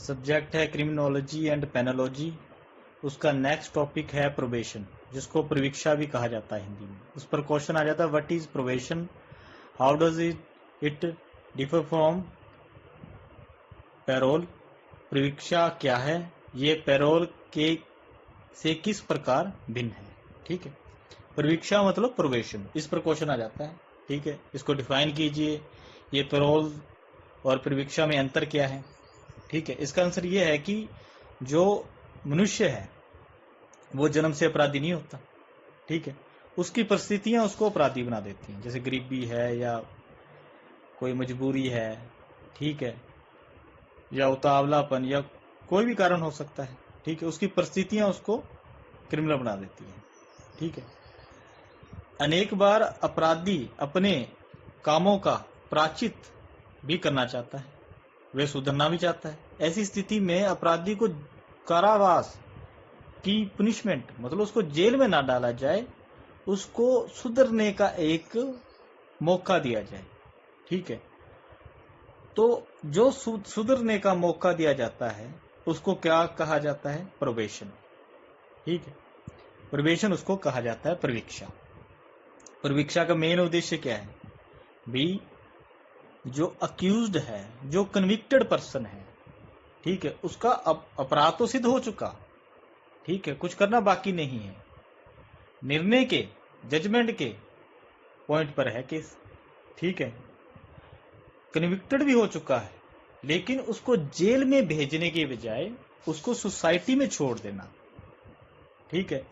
Subject है criminology and पेनोलॉजी। उसका next topic है प्रोबेशन, जिसको प्रवीक्षा भी कहा जाता है हिंदी में। उस पर क्वेश्चन आ जाता है what is probation, how does it differ from parole. प्रवीक्षा क्या है, ये पैरोल के से किस प्रकार भिन्न है। ठीक है, प्रवीक्षा मतलब प्रोबेशन, इस पर क्वेश्चन आ जाता है। ठीक है, इसको डिफाइन कीजिए, ये पैरोल और प्रवीक्षा में अंतर क्या है। ठीक है, इसका आंसर ये है कि जो मनुष्य है वो जन्म से अपराधी नहीं होता। ठीक है, उसकी परिस्थितियां उसको अपराधी बना देती हैं, जैसे गरीबी है या कोई मजबूरी है, ठीक है, या उतावलापन या कोई भी कारण हो सकता है। ठीक है, उसकी परिस्थितियां उसको क्रिमिनल बना देती हैं। ठीक है, अनेक बार अपराधी अपने कामों का प्रायश्चित भी करना चाहता है, वह सुधरना भी चाहता है। ऐसी स्थिति में अपराधी को कारावास की पनिशमेंट, मतलब उसको जेल में ना डाला जाए, उसको सुधरने का एक मौका दिया जाए। ठीक है, तो जो सुधरने का मौका दिया जाता है उसको क्या कहा जाता है, प्रोबेशन। ठीक है, प्रोबेशन उसको कहा जाता है प्रवीक्षा। प्रवीक्षा का मेन उद्देश्य क्या है भी, जो अक्यूज्ड है, जो कन्विक्टेड पर्सन है, ठीक है, उसका अपराध तो सिद्ध हो चुका, ठीक है, कुछ करना बाकी नहीं है, निर्णय के जजमेंट के पॉइंट पर है केस। ठीक है, कन्विक्टेड भी हो चुका है, लेकिन उसको जेल में भेजने के बजाय उसको सोसाइटी में छोड़ देना, ठीक है,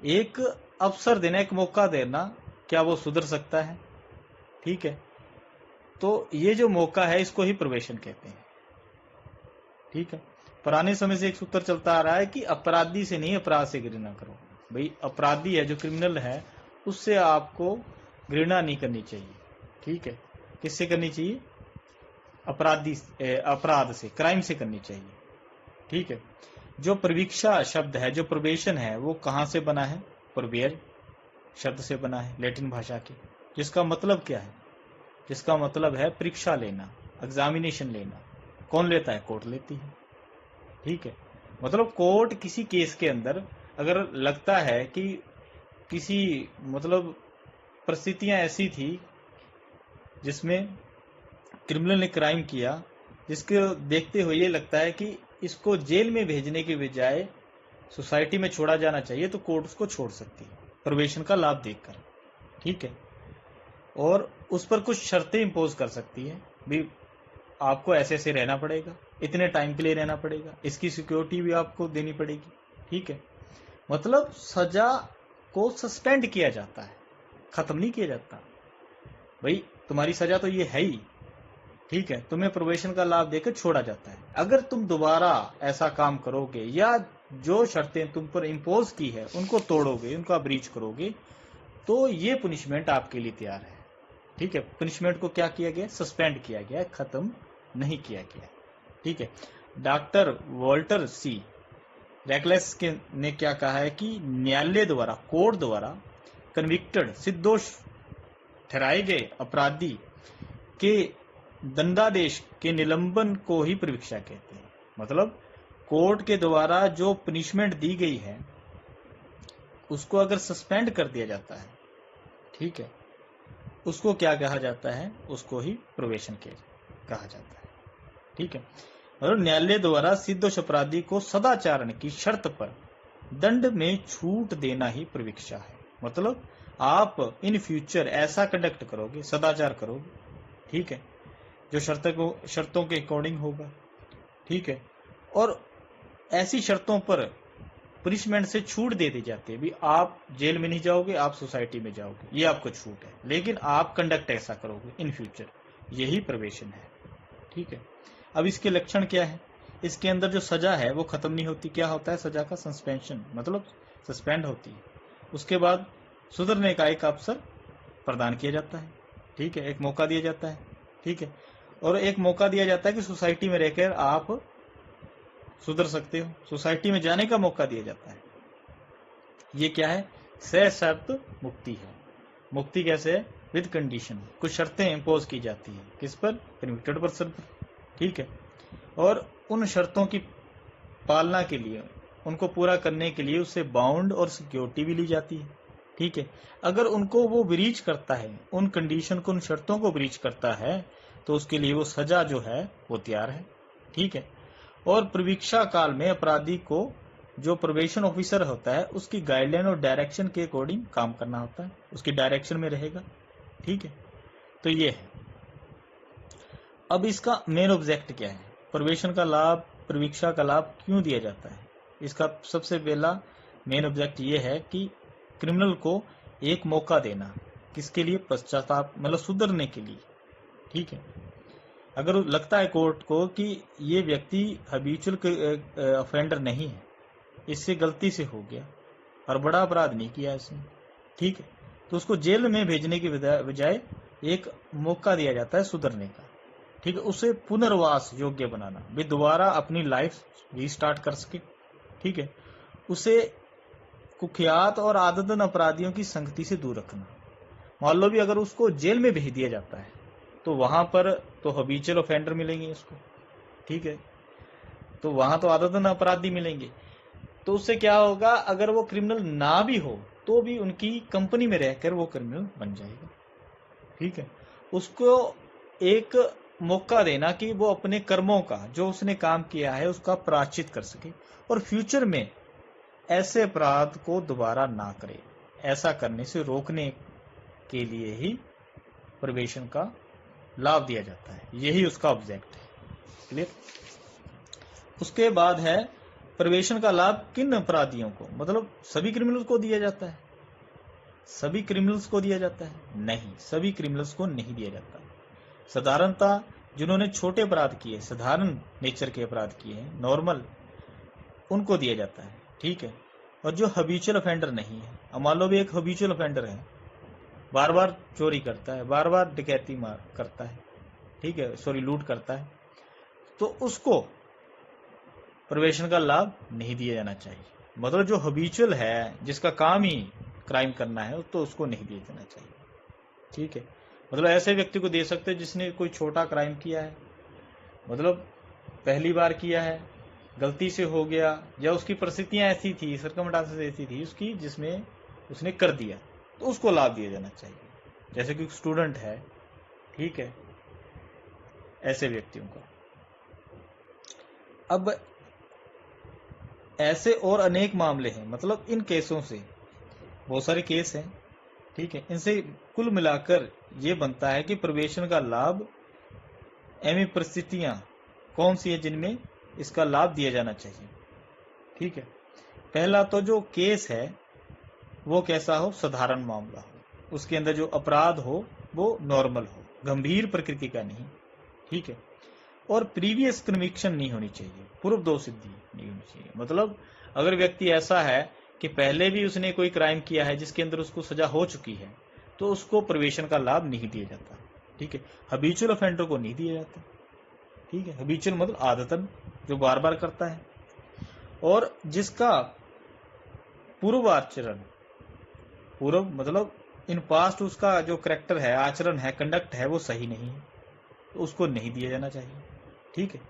एक अवसर देना, एक मौका देना, क्या वो सुधर सकता है। ठीक है, तो ये जो मौका है इसको ही प्रोबेशन कहते हैं। ठीक है, पुराने समय से एक सूत्र चलता आ रहा है कि अपराधी से नहीं अपराध से घृणा करो। भाई अपराधी है, जो क्रिमिनल है, उससे आपको घृणा नहीं करनी चाहिए। ठीक है, किससे करनी चाहिए, अपराध से, क्राइम से करनी चाहिए। ठीक है, जो प्रवीक्षा शब्द है, जो प्रोबेशन है, वो कहां से बना है, प्रोबेयर शब्द से बना है, लैटिन भाषा के, जिसका मतलब क्या है, जिसका मतलब है परीक्षा लेना, एग्जामिनेशन लेना। कौन लेता है, कोर्ट लेती है। ठीक है, मतलब कोर्ट किसी केस के अंदर अगर लगता है कि किसी मतलब परिस्थितियां ऐसी थी जिसमें क्रिमिनल ने क्राइम किया, जिसको देखते हुए ये लगता है कि इसको जेल में भेजने के बजाय सोसाइटी में छोड़ा जाना चाहिए, तो कोर्ट उसको छोड़ सकती है प्रोबेशन का लाभ देखकर। ठीक है, और उस पर कुछ शर्तें इंपोज कर सकती है, भी आपको ऐसे ऐसे रहना पड़ेगा, इतने टाइम के लिए रहना पड़ेगा, इसकी सिक्योरिटी भी आपको देनी पड़ेगी। ठीक है, मतलब सजा को सस्पेंड किया जाता है, खत्म नहीं किया जाता। भाई तुम्हारी सजा तो ये है ही, ठीक है, तुम्हें प्रोबेशन का लाभ देकर छोड़ा जाता है। अगर तुम दोबारा ऐसा काम करोगे या जो शर्तें तुम पर इंपोज की है उनको तोड़ोगे, उनका ब्रीच करोगे, तो ये पनिशमेंट आपके लिए तैयार है। ठीक है, पनिशमेंट को क्या किया गया, सस्पेंड किया गया, खत्म नहीं किया गया। ठीक है, डॉक्टर वॉल्टर सी रेकलेस ने क्या कहा है कि न्यायालय द्वारा, कोर्ट द्वारा कन्विक्टेड, सिद्धोष ठहराए गए अपराधी के दंडादेश के निलंबन को ही प्रवीक्षा कहते हैं। मतलब कोर्ट के द्वारा जो पनिशमेंट दी गई है उसको अगर सस्पेंड कर दिया जाता है, ठीक है, उसको क्या कहा जाता है, उसको ही प्रोबेशन कहा जाता है। ठीक है, और न्यायालय द्वारा सिद्धोष अपराधी को सदाचरण की शर्त पर दंड में छूट देना ही प्रवीक्षा है। मतलब आप इन फ्यूचर ऐसा कंडक्ट करोगे, सदाचार करोगे, ठीक है, जो शर्तों के अकॉर्डिंग होगा। ठीक है, और ऐसी शर्तों पर पनिशमेंट से छूट दे दी जाती है, भी आप जेल में नहीं जाओगे, आप सोसाइटी में जाओगे, ये आपको छूट है, लेकिन आप कंडक्ट ऐसा करोगे इन फ्यूचर, यही प्रोबेशन है। ठीक है, अब इसके लक्षण क्या है, इसके अंदर जो सजा है वो खत्म नहीं होती, क्या होता है सजा का, सस्पेंशन, मतलब सस्पेंड होती है। उसके बाद सुधरने का एक अवसर प्रदान किया जाता है। ठीक है, एक मौका दिया जाता है। ठीक है, और एक मौका दिया जाता है कि सोसाइटी में रहकर आप सुधर सकते हो, सोसाइटी में जाने का मौका दिया जाता है। ये क्या है, सशर्त मुक्ति है। मुक्ति कैसे है, विद कंडीशन, कुछ शर्तें इंपोज की जाती है, किस पर, कन्विक्टेड पर्सन पर। ठीक है, और उन शर्तों की पालना के लिए, उनको पूरा करने के लिए उससे बाउंड और सिक्योरिटी भी ली जाती है। ठीक है, अगर उनको वो ब्रीच करता है, उन कंडीशन को, उन शर्तों को ब्रीच करता है, तो उसके लिए वो सजा जो है वो तैयार है। ठीक है, और प्रवीक्षा काल में अपराधी को जो प्रोबेशन ऑफिसर होता है उसकी गाइडलाइन और डायरेक्शन के अकॉर्डिंग काम करना होता है, उसकी डायरेक्शन में रहेगा। ठीक है, तो ये है। अब इसका मेन ऑब्जेक्ट क्या है, प्रोबेशन का लाभ, प्रवीक्षा का लाभ क्यों दिया जाता है? इसका सबसे पहला मेन ऑब्जेक्ट ये है कि क्रिमिनल को एक मौका देना, किसके लिए? पश्चाताप, मतलब सुधरने के लिए। ठीक है, अगर लगता है कोर्ट को कि ये व्यक्ति हैबिचुअल ऑफेंडर नहीं है, इससे गलती से हो गया और बड़ा अपराध नहीं किया इसने, ठीक है, तो उसको जेल में भेजने की बजाय एक मौका दिया जाता है सुधरने का। ठीक है, उसे पुनर्वास योग्य बनाना, वे दोबारा अपनी लाइफ रीस्टार्ट कर सके। ठीक है, उसे कुख्यात और आदतन अपराधियों की संगति से दूर रखना। मान लो भी अगर उसको जेल में भेज दिया जाता है तो वहां पर तो हैबिचुअल ऑफेंडर मिलेंगे उसको। ठीक है, तो वहां तो आदतन अपराधी मिलेंगे, तो उससे क्या होगा, अगर वो क्रिमिनल ना भी हो तो भी उनकी कंपनी में रहकर वो क्रिमिनल बन जाएगा। ठीक है, उसको एक मौका देना कि वो अपने कर्मों का, जो उसने काम किया है, उसका प्रायश्चित कर सके और फ्यूचर में ऐसे अपराध को दोबारा ना करे। ऐसा करने से रोकने के लिए ही प्रोबेशन का लाभ दिया जाता है, यही उसका ऑब्जेक्ट है। क्लियर? उसके बाद है प्रोबेशन का लाभ किन अपराधियों को, मतलब सभी क्रिमिनल्स को दिया जाता है? सभी क्रिमिनल्स को दिया जाता है? नहीं, सभी क्रिमिनल्स को नहीं दिया जाता। साधारणतः जिन्होंने छोटे अपराध किए, साधारण नेचर के अपराध किए हैं, नॉर्मल, उनको दिया जाता है। ठीक है, और जो हैबिचुअल ऑफेंडर नहीं है, अब मान लो भी एक हैबिचुअल ऑफेंडर है, बार बार चोरी करता है, बार बार डकैती करता है, ठीक है, सॉरी लूट करता है, तो उसको प्रोबेशन का लाभ नहीं दिया जाना चाहिए। मतलब जो हैबिचुअल है, जिसका काम ही क्राइम करना है, तो उसको नहीं दिया जाना चाहिए। ठीक है, मतलब ऐसे व्यक्ति को दे सकते हैं जिसने कोई छोटा क्राइम किया है, मतलब पहली बार किया है, गलती से हो गया, या उसकी परिस्थितियां ऐसी थी, सर्कमस्टेंसेस ऐसी थी उसकी, जिसमें उसने कर दिया, तो उसको लाभ दिया जाना चाहिए। जैसे कि स्टूडेंट है, ठीक है, ऐसे व्यक्तियों का। अब ऐसे और अनेक मामले हैं, मतलब इन केसों से, बहुत सारे केस हैं, ठीक है, इनसे कुल मिलाकर ये बनता है कि प्रोबेशन का लाभ, एवं परिस्थितियां कौन सी है जिनमें इसका लाभ दिया जाना चाहिए। ठीक है, पहला तो जो केस है वो कैसा हो, साधारण मामला हो, उसके अंदर जो अपराध हो वो नॉर्मल हो, गंभीर प्रकृति का नहीं। ठीक है, और प्रीवियस कन्विक्शन नहीं होनी चाहिए, पूर्व दो सिद्धि नहीं होनी चाहिए। मतलब अगर व्यक्ति ऐसा है कि पहले भी उसने कोई क्राइम किया है जिसके अंदर उसको सजा हो चुकी है, तो उसको प्रोबेशन का लाभ नहीं दिया जाता। ठीक है, हैबिचुअल ऑफेंडर को नहीं दिया जाता। ठीक है, हैबिचुअल मतलब आदतन, जो बार बार करता है, और जिसका पूर्व आचरण, पूर्व मतलब इन पास्ट उसका जो करेक्टर है, आचरण है, कंडक्ट है, वो सही नहीं है, तो उसको नहीं दिया जाना चाहिए। ठीक है,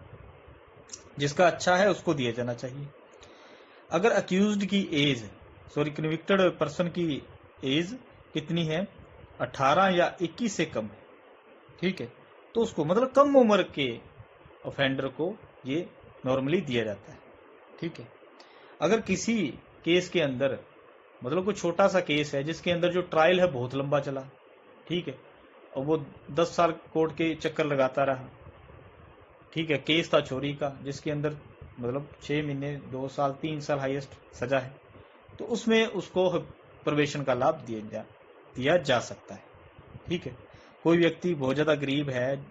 जिसका अच्छा है उसको दिया जाना चाहिए। अगर अक्यूज्ड की एज, सॉरी कन्विक्टेड पर्सन की एज कितनी है, 18 या 21 से कम है, ठीक है, तो उसको, मतलब कम उम्र के ऑफेंडर को ये नॉर्मली दिया जाता है। ठीक है, अगर किसी केस के अंदर, मतलब कोई छोटा सा केस है जिसके अंदर जो ट्रायल है बहुत लंबा चला, ठीक है, और वो 10 साल कोर्ट के चक्कर लगाता रहा, ठीक है, केस था चोरी का जिसके अंदर मतलब 6 महीने, 2 साल, 3 साल हाईएस्ट सजा है, तो उसमें उसको प्रोबेशन का लाभ दिया जा सकता है। ठीक है, कोई व्यक्ति बहुत ज्यादा गरीब है,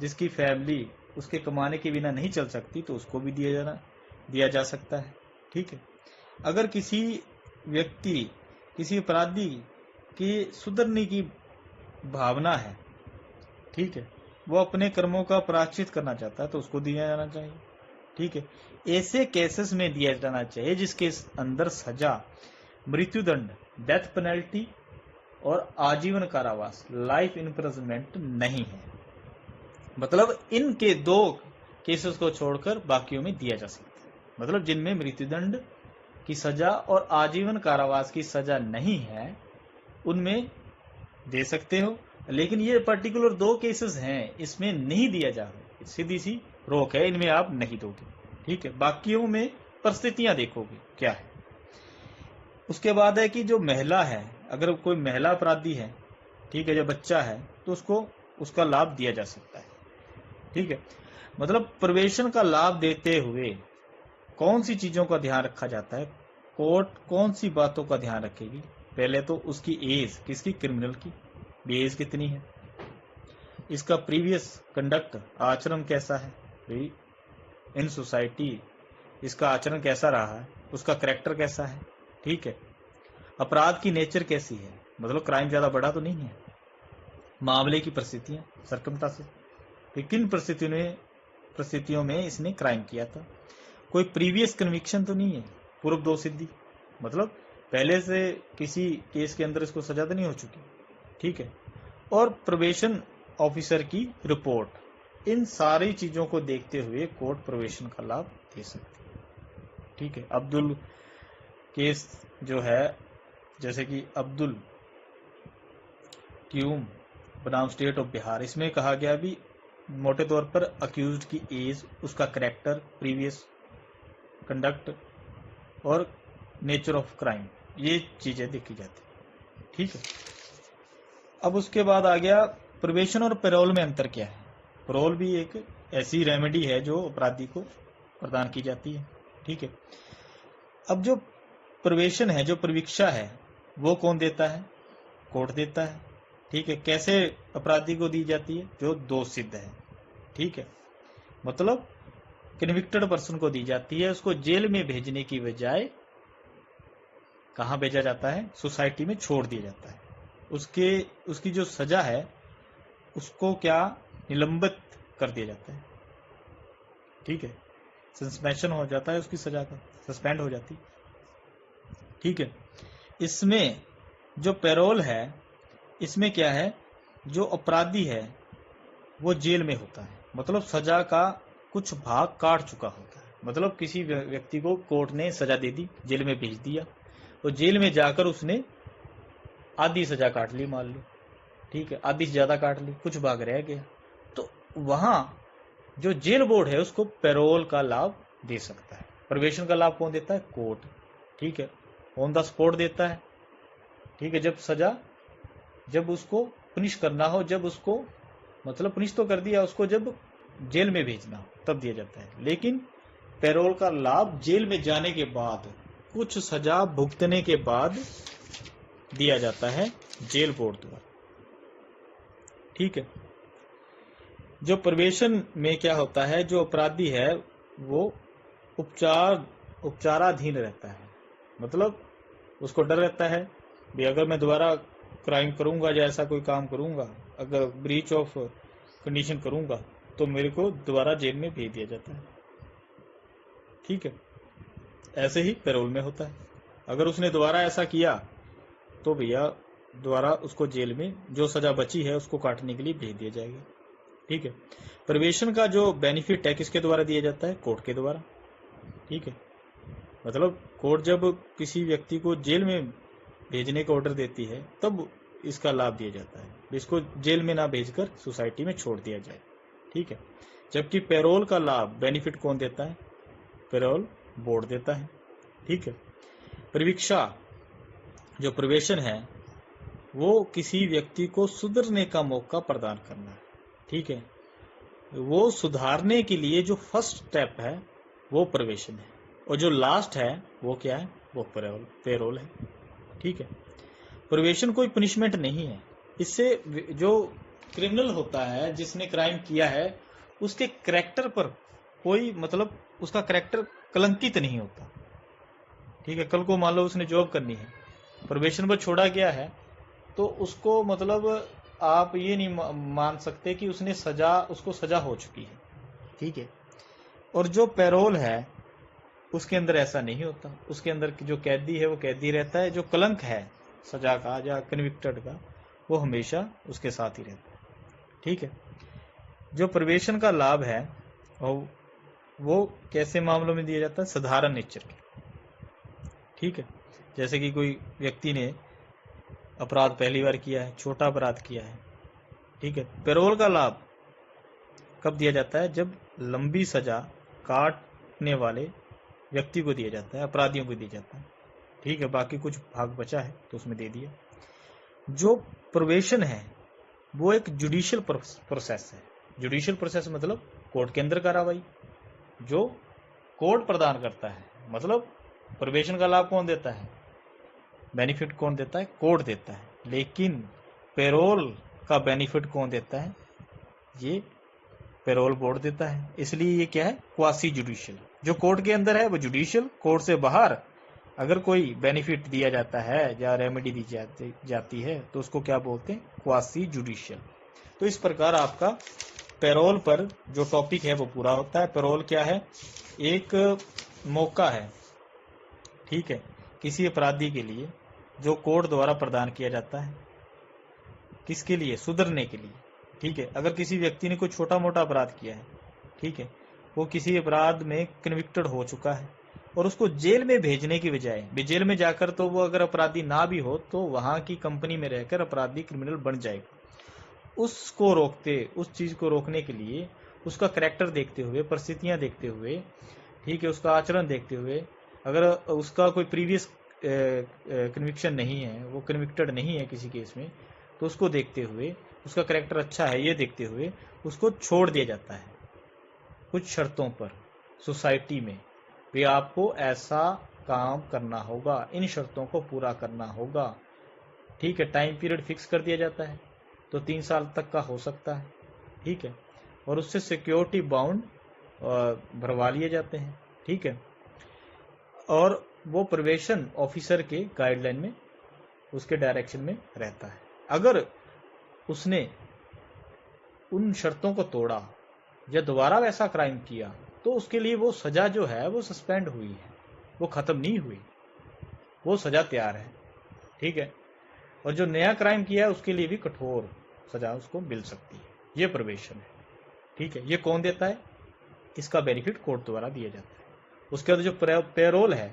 जिसकी फैमिली उसके कमाने के बिना नहीं चल सकती, तो उसको भी दिया जा सकता है। ठीक है, अगर किसी व्यक्ति, किसी अपराधी की सुधरने की भावना है, ठीक है, वो अपने कर्मों का प्रायश्चित करना चाहता है, तो उसको दिया जाना चाहिए। ठीक है, ऐसे केसेस में दिया जाना चाहिए जिसके अंदर सजा, मृत्युदंड, डेथ पेनल्टी और आजीवन कारावास, लाइफ इम्प्रिजनमेंट नहीं है। मतलब इनके दो केसेस को छोड़कर बाकियों में दिया जा सकता है। मतलब जिनमें मृत्युदंड की सजा और आजीवन कारावास की सजा नहीं है उनमें दे सकते हो, लेकिन ये पर्टिकुलर 2 केसेस हैं, इसमें नहीं दिया जा रहा, सीधी सी रोक है, इनमें आप नहीं दोगे। ठीक है, बाकियों में परिस्थितियां देखोगे क्या है। उसके बाद है कि जो महिला है, अगर कोई महिला अपराधी है, ठीक है, जो बच्चा है, तो उसको उसका लाभ दिया जा सकता है। ठीक है, मतलब प्रोबेशन का लाभ देते हुए कौन सी चीजों का ध्यान रखा जाता है, कोर्ट कौन सी बातों का ध्यान रखेगी। पहले तो उसकी एज, किसकी, क्रिमिनल की भी एज कितनी है, इसका प्रीवियस कंडक्ट, आचरण कैसा है इन सोसाइटी, इसका आचरण कैसा रहा है, उसका कैरेक्टर कैसा है। ठीक है, अपराध की नेचर कैसी है, मतलब क्राइम ज्यादा बड़ा तो नहीं है, मामले की परिस्थितियां, सर्कमस्टेंसेस, किन परिस्थितियों में इसने क्राइम किया था, कोई प्रीवियस कन्विक्शन तो नहीं है, पूर्व दोषसिद्धि, मतलब पहले से किसी केस के अंदर इसको सजा तो नहीं हो चुकी। ठीक है, और प्रोबेशन ऑफिसर की रिपोर्ट, इन सारी चीजों को देखते हुए कोर्ट प्रोबेशन का लाभ दे सकती है। ठीक है, अब्दुल केस जो है, जैसे कि अब्दुल क्यूम बनाम स्टेट ऑफ बिहार, इसमें कहा गया भी मोटे तौर पर अक्यूज्ड की एज, उसका कैरेक्टर, प्रीवियस कंडक्ट और नेचर ऑफ क्राइम, ये चीजें देखी जाती। ठीक है, अब उसके बाद आ गया प्रोबेशन और पैरोल में अंतर क्या है। पैरोल भी एक ऐसी रेमेडी है जो अपराधी को प्रदान की जाती है। ठीक है, अब जो प्रोबेशन है, जो प्रवीक्षा है, वो कौन देता है, कोर्ट देता है। ठीक है, कैसे अपराधी को दी जाती है, जो दोष सिद्ध है। ठीक है, मतलब कन्विक्टेड पर्सन को दी जाती है, उसको जेल में भेजने की बजाय कहां भेजा जाता है, सोसाइटी में छोड़ दिया जाता है। उसकी जो सजा है उसको क्या, निलंबित कर दिया जाता है। ठीक है, सस्पेंशन हो जाता है उसकी सजा का, सस्पेंड हो जाती। ठीक है, इसमें जो पैरोल है, इसमें क्या है, जो अपराधी है वो जेल में होता है, मतलब सजा का कुछ भाग काट चुका होता है। मतलब किसी व्यक्ति को कोर्ट ने सजा दे दी, जेल में भेज दिया, और जेल में जाकर उसने आधी सजा काट ली, मान लो। ठीक है, आधी से ज्यादा काट ली, कुछ भाग रह गया, तो वहां जो जेल बोर्ड है उसको पैरोल का लाभ दे सकता है। प्रोबेशन का लाभ कौन देता है, कोर्ट। ठीक है, ऑन द स्पॉट देता है। ठीक है, जब उसको पुनिश करना हो, जब उसको मतलब पुनिश तो कर दिया, उसको जब जेल में भेजना हो तब दिया जाता है। लेकिन पैरोल का लाभ जेल में जाने के बाद, कुछ सजा भुगतने के बाद दिया जाता है जेल बोर्ड द्वारा। ठीक है, जो प्रोबेशन में क्या होता है, जो अपराधी है वो उपचाराधीन रहता है, मतलब उसको डर रहता है भी अगर मैं दोबारा क्राइम करूंगा या ऐसा कोई काम करूंगा, अगर ब्रीच ऑफ कंडीशन करूंगा, तो मेरे को दोबारा जेल में भेज दिया जाता है। ठीक है, ऐसे ही पैरोल में होता है, अगर उसने दोबारा ऐसा किया तो भैया दोबारा उसको जेल में जो सजा बची है उसको काटने के लिए भेज दिया जाएगा। ठीक है, प्रोबेशन का जो बेनिफिट है किसके द्वारा दिया जाता है, कोर्ट के द्वारा। ठीक है, मतलब कोर्ट जब किसी व्यक्ति को जेल में भेजने का ऑर्डर देती है तब इसका लाभ दिया जाता है, इसको जेल में ना भेजकर सोसाइटी में छोड़ दिया जाए। ठीक है, जबकि पैरोल का लाभ, बेनिफिट कौन देता है, पैरोल बोर्ड देता है। ठीक है, प्रवीक्षा जो प्रोबेशन है वो किसी व्यक्ति को सुधरने का मौका प्रदान करना है। ठीक है, वो सुधारने के लिए जो फर्स्ट स्टेप है वो प्रोबेशन है, और जो लास्ट है वो क्या है, वो पैरोल है। ठीक है, प्रोबेशन कोई पनिशमेंट नहीं है, इससे जो क्रिमिनल होता है, जिसने क्राइम किया है, उसके कैरेक्टर पर कोई मतलब उसका कैरेक्टर कलंकित नहीं होता। ठीक है, कल को मान लो उसने जॉब करनी है, प्रोबेशन पर छोड़ा गया है, तो उसको मतलब आप ये नहीं मान सकते कि उसको सजा हो चुकी है। ठीक है, और जो पैरोल है उसके अंदर ऐसा नहीं होता, उसके अंदर जो कैदी है वो कैदी रहता है, जो कलंक है सजा का या कन्विक्टेड का वो हमेशा उसके साथ ही रहता है। ठीक है, जो प्रोबेशन का लाभ है वो कैसे मामलों में दिया जाता है? साधारण नेचर के, ठीक है। जैसे कि कोई व्यक्ति ने अपराध पहली बार किया है, छोटा अपराध किया है, ठीक है। पैरोल का लाभ कब दिया जाता है? जब लंबी सजा काटने वाले व्यक्ति को दिया जाता है, अपराधियों को दिया जाता है, ठीक है। बाकी कुछ भाग बचा है तो उसमें दे दिया। जो प्रोबेशन है वो एक जुडिशियल प्रोसेस है। जुडिशियल प्रोसेस मतलब कोर्ट के अंदर कार्रवाई जो कोर्ट प्रदान करता है। मतलब प्रोबेशन का लाभ कौन देता है? बेनिफिट कौन देता है? कोर्ट देता है। लेकिन पेरोल का बेनिफिट कौन देता है? ये पेरोल बोर्ड देता है। इसलिए ये क्या है? Quasi judicial. जो कोर्ट के अंदर है वो जुडिशियल, कोर्ट से बाहर अगर कोई बेनिफिट दिया जाता है या रेमेडी दी जाती है तो उसको क्या बोलते हैं? Quasi judicial. तो इस प्रकार आपका पेरोल पर जो टॉपिक है वो पूरा होता है। पेरोल क्या है? एक मौका है, ठीक है, किसी अपराधी के लिए जो कोर्ट द्वारा प्रदान किया जाता है। किसके लिए? सुधरने के लिए, ठीक है। अगर किसी व्यक्ति ने कोई छोटा मोटा अपराध किया है, ठीक है, वो किसी अपराध में कन्विक्टेड हो चुका है और उसको जेल में भेजने की बजाय जेल में जाकर तो वो अगर अपराधी ना भी हो तो वहां की कंपनी में रहकर अपराधी क्रिमिनल बन जाएगा। उसको उस चीज को रोकने के लिए उसका कैरेक्टर देखते हुए, परिस्थितियां देखते हुए, ठीक है, उसका आचरण देखते हुए, अगर उसका कोई प्रीवियस कन्विक्शन नहीं है, वो कन्विक्टेड नहीं है किसी केस में, तो उसको देखते हुए, उसका कैरेक्टर अच्छा है ये देखते हुए उसको छोड़ दिया जाता है कुछ शर्तों पर। सोसाइटी में भी आपको ऐसा काम करना होगा, इन शर्तों को पूरा करना होगा, ठीक है। टाइम पीरियड फिक्स कर दिया जाता है तो 3 साल तक का हो सकता है, ठीक है। और उससे सिक्योरिटी बाउंड भरवा लिए जाते हैं, ठीक है। और वो प्रोबेशन ऑफिसर के गाइडलाइन में, उसके डायरेक्शन में रहता है। अगर उसने उन शर्तों को तोड़ा या दोबारा वैसा क्राइम किया तो उसके लिए वो सजा जो है वो सस्पेंड हुई है, वो खत्म नहीं हुई, वो सजा तैयार है, ठीक है। और जो नया क्राइम किया है उसके लिए भी कठोर सजा उसको मिल सकती है। ये प्रोबेशन है, ठीक है। ये कौन देता है? इसका बेनिफिट कोर्ट द्वारा दिया जाता है। उसके बाद जो पेरोल है,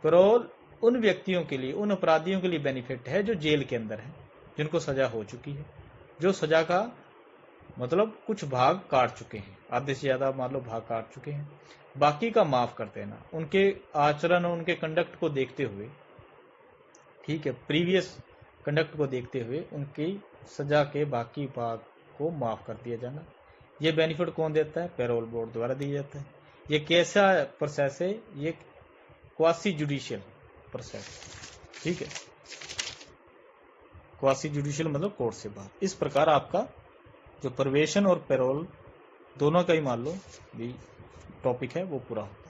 पेरोल उन व्यक्तियों के लिए, उन अपराधियों के लिए बेनिफिट है जो जेल के अंदर है, जिनको सजा हो चुकी है, जो सजा का मतलब कुछ भाग काट चुके हैं, आधे से ज्यादा मान लो भाग काट चुके हैं, बाकी का माफ कर देना। उनके आचरण और उनके कंडक्ट को देखते हुए, ठीक है, प्रीवियस कंडक्ट को देखते हुए उनकी सजा के बाकी भाग को माफ कर दिया जाना। ये बेनिफिट कौन देता है? पेरोल बोर्ड द्वारा दिया जाता है। ये कैसा प्रोसेस है? ये क्वासी जुडिशियल प्रोसेस, ठीक है। क्वासी जुडिशियल मतलब कोर्ट से बाहर। इस प्रकार आपका जो प्रोबेशन और पेरोल दोनों का ही मान लो भी टॉपिक है वो पूरा होता है।